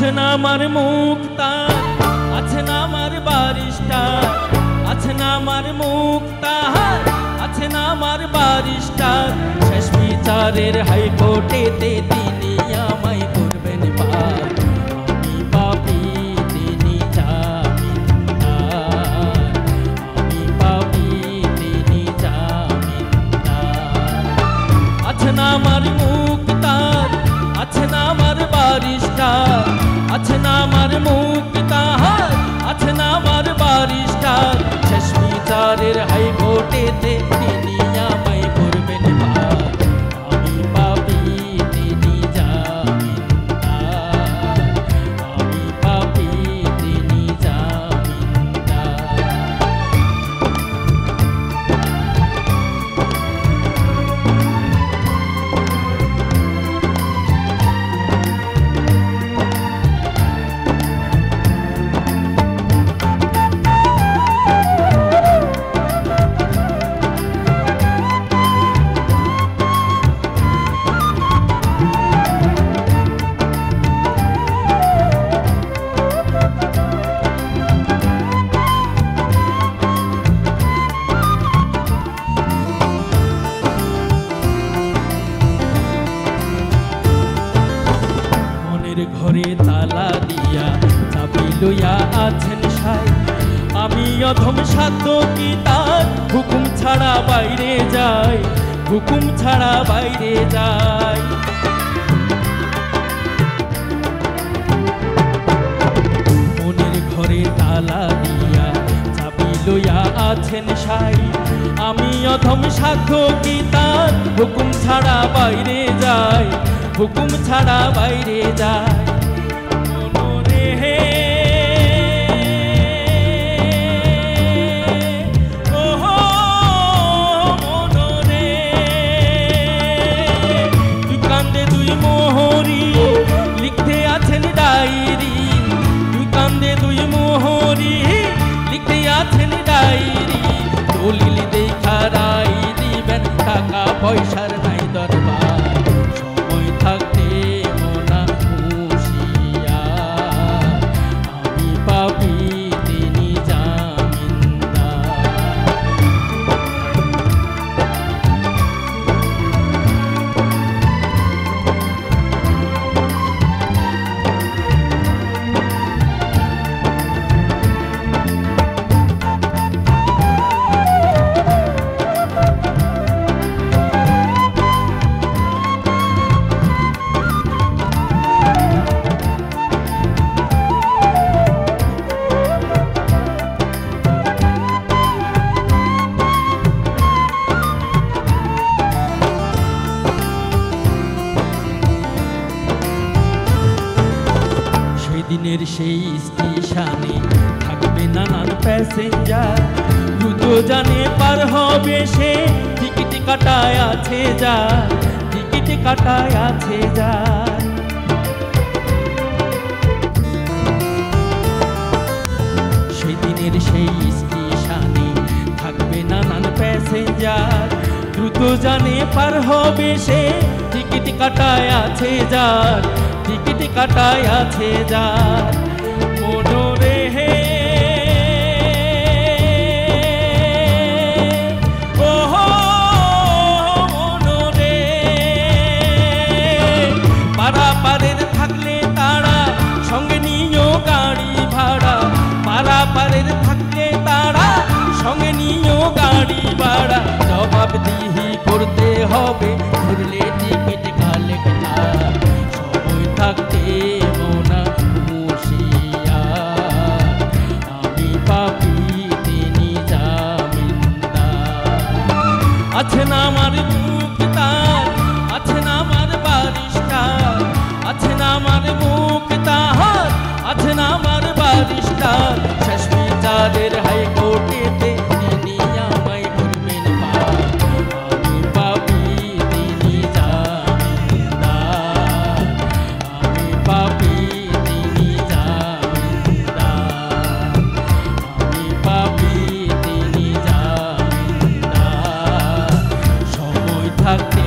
আছে না আমার মুক্তার, আছে না আমার বারিস্টার, আছে না আমার মুক্তার, আছে না আমার বারিস্টার। শেষ বিচারের হাইকোর্টেতে তিনি আমায় করবেন পার। আমি পাপী তিনি জামিনদার, আমি পাপী তিনি জামিনদার। আছে না আমার মুক্তার, আছে না আমার বারিস্টার, আছে না আমার মুক্তার, আছে না আমার বারিস্টার। শেষ বিচারের হাইকোর্টেতে তিনি আমায় করবেন পার। আমি পাপী তিনি জামিনদার, আমি পাপী তিনি জামিনদার। ঘরে তালা দিয়া চাবি লইয়া আছেন সাই। আমি অধম সাধ্য কি তার হুকুম ছাড়া বাইরে যাই, হুকুম ছাড়া বাইরে যাই। মনের ঘরে তালা দিয়া চাবি লইয়া আছেন সাই। আমি অধম সাধ্য কি তার হুকুম ছাড়া বাইরে যাই, হুকুম ছাড়া বাইরে যায়। মনরে হে ওহো মনরে, দুই কান্দে দুই মোহরি লিখতে আছেন ডায়েরি, দুই কান্দে দুই মোহরি লিখতে আছেন ডায়েরি। দলিল দেখা রাই দিবেন, টাকা পয়সার নাই দরবার। থাকতে মোনা হুঁশিয়ার, আমি পাপী তিনি জামিনদার। দিনের সেই স্টেশনে থাকবে নানান প্যাসেঞ্জার, দ্রুত জানে পার হবে সে, টিকিট কাটায় আছে যায়, টিকিট কাটায় আছে যায়। সেই দিনের সেই স্টেশনে থাকবে নানান প্যাসেঞ্জার, দ্রুত জানে পার হবে সে, টিকিট কাটায় আছে যায়, টিকিট কাটায় আছে যার। মনরে হে ওহো মনরে, পারাপারের থাকলে তারা সঙ্গে নিও গাড়ি ভাড়া, পারাপারের থাকলে তারা সঙ্গে নিও গাড়ি ভাড়া। জবাবদিহি করতে হবে ঘুরলে টিকিট কালেক্টর, থাকতে মোনা হুঁশিয়ার, আমি পাপী তিনি জামিনদার। আছে না আমার মুক্তার, আছে না আমার বারিস্টার, আছে না আমার মুক্তার, আছে না আমার বারিস্টার। শেষ বিচারের হাইকোর্টেতে তিনি আমায় করবেন পার। আমি পাপী তিনি জামিনদার, পাপী তিনি জামিনদার, আমি পাপী তিনি জামিনদার। সময় থাকতে